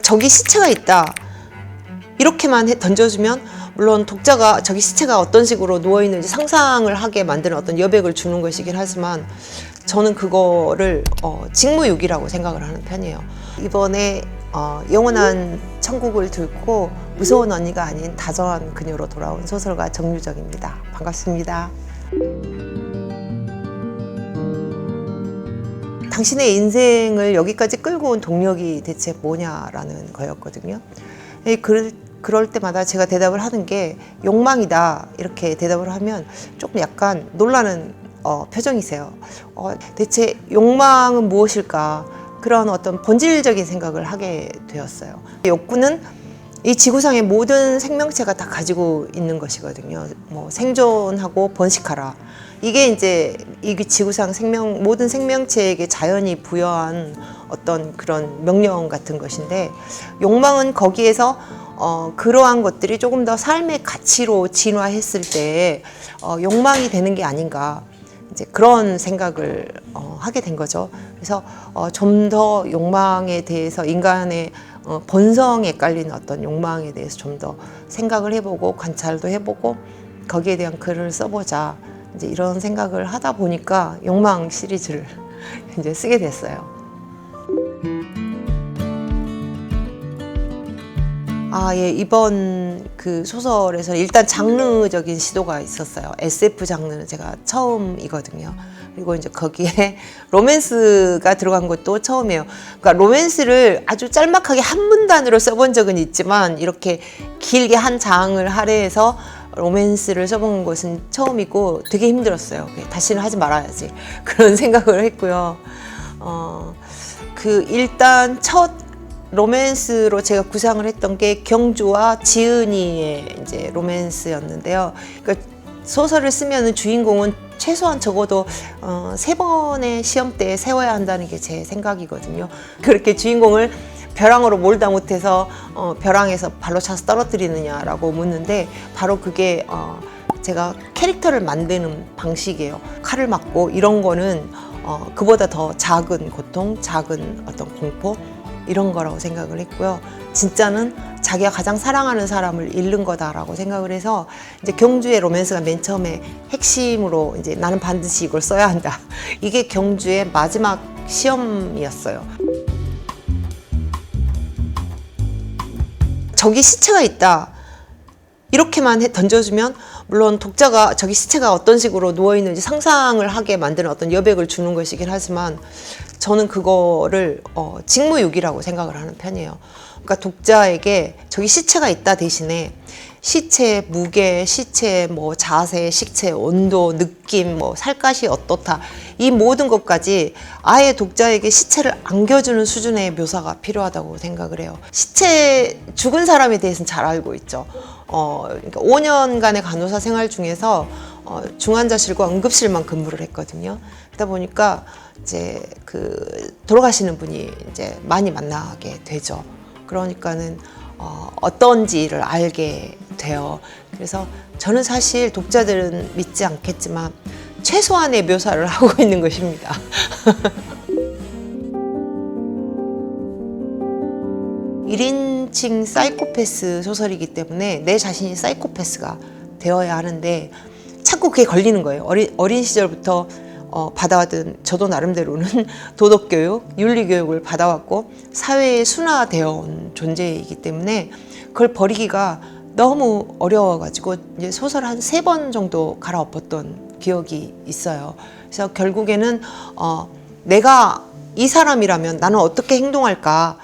저기 시체가 있다 이렇게만 던져주면 물론 독자가 저기 시체가 어떤 식으로 누워있는지 상상을 하게 만드는 어떤 여백을 주는 것이긴 하지만 저는 그거를 직무유기라고 생각을 하는 편이에요. 이번에 영원한 천국을 들고 무서운 언니가 아닌 다정한 그녀로 돌아온 소설가 정유정입니다. 반갑습니다. 당신의 인생을 여기까지 끌고 온 동력이 대체 뭐냐라는 거였거든요. 그럴 때마다 제가 대답을 하는 게 욕망이다 이렇게 대답을 하면 조금 약간 놀라는 표정이세요. 대체 욕망은 무엇일까? 그런 어떤 본질적인 생각을 하게 되었어요. 욕구는 이 지구상의 모든 생명체가 다 가지고 있는 것이거든요. 뭐 생존하고 번식하라. 이게 이제 이 지구상 모든 생명체에게 자연이 부여한 어떤 그런 명령 같은 것인데, 욕망은 거기에서 그러한 것들이 조금 더 삶의 가치로 진화했을 때 욕망이 되는 게 아닌가, 이제 그런 생각을 하게 된 거죠. 그래서 좀 더 욕망에 대해서, 인간의 본성에 깔린 어떤 욕망에 대해서 좀 더 생각을 해보고 관찰도 해보고 거기에 대한 글을 써보자, 이제 이런 생각을 하다 보니까 욕망 시리즈를 이제 쓰게 됐어요. 예, 이번 그 소설에서 일단 장르적인 시도가 있었어요. SF 장르는 제가 처음이거든요. 그리고 이제 거기에 로맨스가 들어간 것도 처음이에요. 그러니까 로맨스를 아주 짤막하게 한 문단으로 써본 적은 있지만 이렇게 길게 한 장을 할애해서 로맨스를 써본 것은 처음이고 되게 힘들었어요. 다시는 하지 말아야지 그런 생각을 했고요. 일단 첫 로맨스로 제가 구상을 했던 게 경주와 지은이의 이제 로맨스였는데요. 그러니까 소설을 쓰면은 주인공은 최소한 적어도 3번의 시험대에 세워야 한다는 게 제 생각이거든요. 그렇게 주인공을 벼랑으로 몰다 못해서 벼랑에서 발로 차서 떨어뜨리느냐라고 묻는데, 바로 그게 제가 캐릭터를 만드는 방식이에요. 칼을 맞고 이런 거는 그보다 더 작은 고통, 작은 어떤 공포, 이런 거라고 생각을 했고요. 진짜는 자기가 가장 사랑하는 사람을 잃는 거다라고 생각을 해서, 이제 경주의 로맨스가 맨 처음에 핵심으로 이제 나는 반드시 이걸 써야 한다. 이게 경주의 마지막 시험이었어요. 저기 시체가 있다 이렇게만 던져주면 물론 독자가 저기 시체가 어떤 식으로 누워있는지 상상을 하게 만드는 어떤 여백을 주는 것이긴 하지만 저는 그거를 직무유기라고 생각을 하는 편이에요. 그러니까 독자에게 저기 시체가 있다 대신에 시체의 무게, 시체의 뭐 자세, 시체의 온도, 느낌, 뭐 살갗이 어떻다, 이 모든 것까지 아예 독자에게 시체를 안겨주는 수준의 묘사가 필요하다고 생각을 해요. 죽은 사람에 대해서는 잘 알고 있죠. 그러니까 5년간의 간호사 생활 중에서 중환자실과 응급실만 근무를 했거든요. 그러다 보니까 이제 돌아가시는 분이 이제 많이 만나게 되죠. 그러니까는 어떤지를 알게 돼요. 그래서 저는 사실 독자들은 믿지 않겠지만 최소한의 묘사를 하고 있는 것입니다. (1인칭) 사이코패스 소설이기 때문에 내 자신이 사이코패스가 되어야 하는데 자꾸 그게 걸리는 거예요. 어린 시절부터 받아왔던, 저도 나름대로는 도덕교육, 윤리교육을 받아왔고 사회에 순화되어 온 존재이기 때문에 그걸 버리기가 너무 어려워가지고 이제 소설 한 3번 정도 갈아엎었던 기억이 있어요. 그래서 결국에는 내가 이 사람이라면 나는 어떻게 행동할까,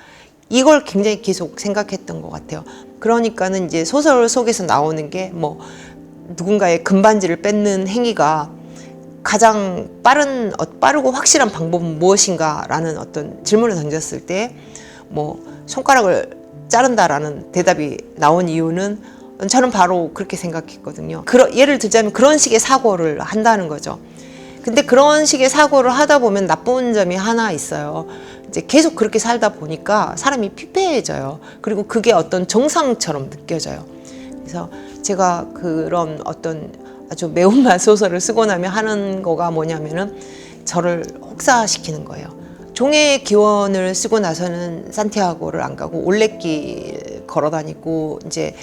이걸 굉장히 계속 생각했던 것 같아요. 그러니까는 이제 소설 속에서 나오는 게 뭐 누군가의 금반지를 뺏는 행위가 가장 빠르고 확실한 방법은 무엇인가라는 어떤 질문을 던졌을 때 뭐 손가락을 자른다라는 대답이 나온 이유는 저는 바로 그렇게 생각했거든요. 예를 들자면 그런 식의 사고를 한다는 거죠. 근데 그런 식의 사고를 하다 보면 나쁜 점이 하나 있어요. 이제 계속 그렇게 살다 보니까 사람이 피폐해져요. 그리고 그게 어떤 정상처럼 느껴져요. 그래서 제가 그런 어떤 아주 매운맛 소설을 쓰고 나면 하는 거가 뭐냐면은 저를 혹사시키는 거예요. 종의 기원을 쓰고 나서는 산티아고를 안 가고 올레길 걸어 다니고 이제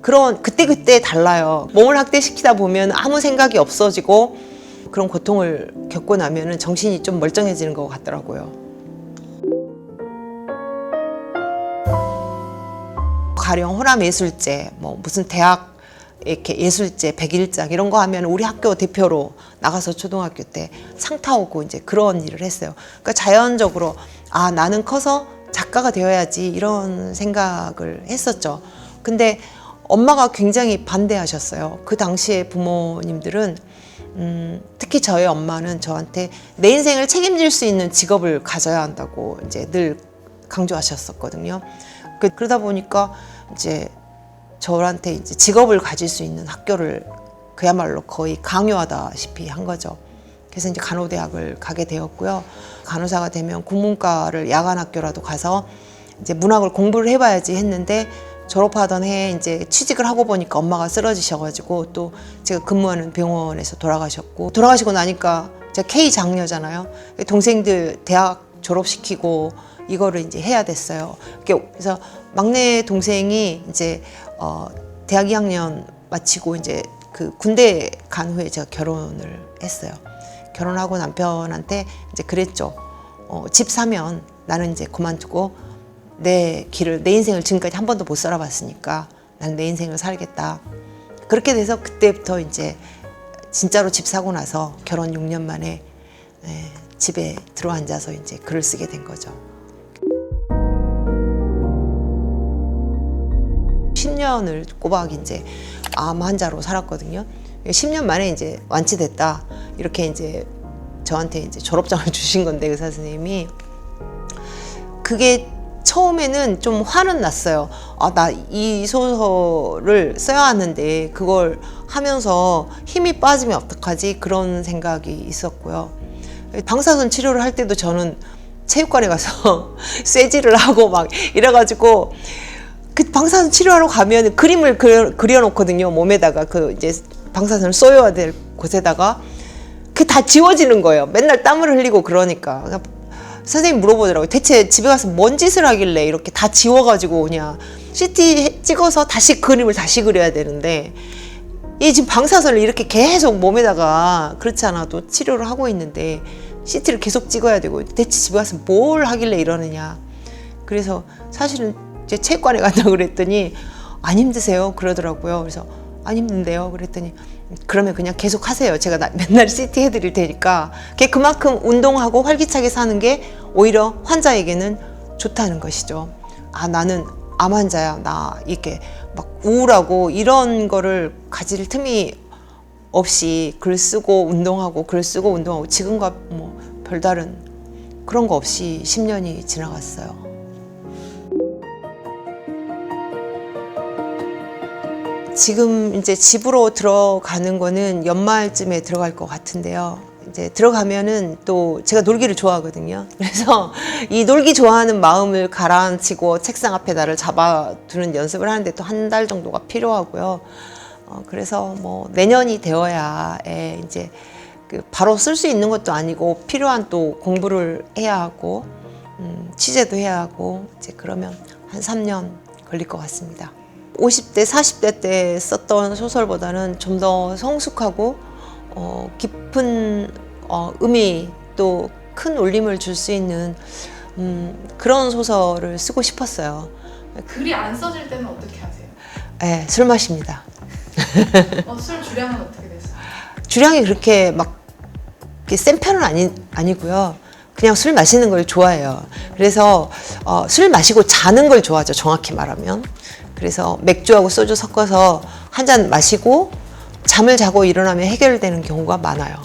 그런 그때 달라요. 몸을 학대시키다 보면 아무 생각이 없어지고 그런 고통을 겪고 나면은 정신이 좀 멀쩡해지는 것 같더라고요. 가령 호남예술제, 뭐 무슨 대학 이렇게 예술제 100일장 이런 거 하면 우리 학교 대표로 나가서 초등학교 때 상 타오고 이제 그런 일을 했어요. 그러니까 자연적으로 아 나는 커서 작가가 되어야지 이런 생각을 했었죠. 근데 엄마가 굉장히 반대하셨어요. 그 당시에 부모님들은 특히 저희 엄마는 저한테 내 인생을 책임질 수 있는 직업을 가져야 한다고 이제 늘 강조하셨었거든요. 그러다 보니까 이제 저한테 이제 직업을 가질 수 있는 학교를 그야말로 거의 강요하다시피 한 거죠. 그래서 이제 간호대학을 가게 되었고요. 간호사가 되면 국문과를 야간 학교라도 가서 이제 문학을 공부를 해봐야지 했는데 졸업하던 해에 이제 취직을 하고 보니까 엄마가 쓰러지셔가지고 또 제가 근무하는 병원에서 돌아가시고 나니까 제가 K 장녀잖아요. 동생들 대학 졸업시키고 이거를 이제 해야 됐어요. 그래서 막내 동생이 이제 대학 2학년 마치고 이제 그 군대 간 후에 제가 결혼을 했어요. 결혼하고 남편한테 이제 그랬죠. 집 사면 나는 이제 그만두고 내 인생을 지금까지 한 번도 못 살아봤으니까 난 내 인생을 살겠다. 그렇게 돼서 그때부터 이제 진짜로 집 사고 나서 결혼 6년 만에 집에 들어앉아서 이제 글을 쓰게 된 거죠. 10년을 꼬박 이제 암 환자로 살았거든요. 10년 만에 이제 완치됐다. 이렇게 이제 저한테 이제 졸업장을 주신 건데 의사 선생님이 그게 처음에는 좀 화는 났어요. 아, 나 이 소설을 써야 하는데 그걸 하면서 힘이 빠지면 어떡하지? 그런 생각이 있었고요. 방사선 치료를 할 때도 저는 체육관에 가서 쇠질을 하고 막 이래가지고 그 방사선 치료하러 가면 그림을 그려놓거든요. 몸에다가 그 이제 방사선을 쏘여야 될 곳에다가 그게 다 지워지는 거예요. 맨날 땀을 흘리고 그러니까. 선생님 물어보더라고요. 대체 집에 가서 뭔 짓을 하길래 이렇게 다 지워가지고 오냐. CT 찍어서 다시 그림을 다시 그려야 되는데 이 지금 방사선을 이렇게 계속 몸에다가 그렇지 않아도 치료를 하고 있는데 CT를 계속 찍어야 되고 대체 집에 가서 뭘 하길래 이러느냐. 그래서 사실은 제 체육관에 간다고 그랬더니 안 힘드세요? 그러더라고요. 그래서 안 힘든데요? 그랬더니 그러면 그냥 계속 하세요. 제가 맨날 CT 해드릴 테니까. 그만큼 운동하고 활기차게 사는 게 오히려 환자에게는 좋다는 것이죠. 아, 나는 암 환자야. 나 이렇게 막 우울하고 이런 거를 가질 틈이 없이 글 쓰고 운동하고 지금과 뭐 별다른 그런 거 없이 10년이 지나갔어요. 지금 이제 집으로 들어가는 거는 연말쯤에 들어갈 것 같은데요. 이제 들어가면은 또 제가 놀기를 좋아하거든요. 그래서 이 놀기 좋아하는 마음을 가라앉히고 책상 앞에 나를 잡아두는 연습을 하는데 또 한 달 정도가 필요하고요. 그래서 뭐 내년이 되어야 이제 그 바로 쓸 수 있는 것도 아니고 필요한 또 공부를 해야 하고 취재도 해야 하고 이제 그러면 한 3년 걸릴 것 같습니다. 50대, 40대 때 썼던 소설보다는 좀 더 성숙하고 깊은 의미 또 큰 울림을 줄 수 있는 그런 소설을 쓰고 싶었어요. 글이 안 써질 때는 어떻게 하세요? 네, 술 마십니다. 술 주량은 어떻게 되세요? 주량이 그렇게 막 센 편은 아니고요. 그냥 술 마시는 걸 좋아해요. 그래서 술 마시고 자는 걸 좋아하죠. 정확히 말하면. 그래서 맥주하고 소주 섞어서 한 잔 마시고 잠을 자고 일어나면 해결되는 경우가 많아요.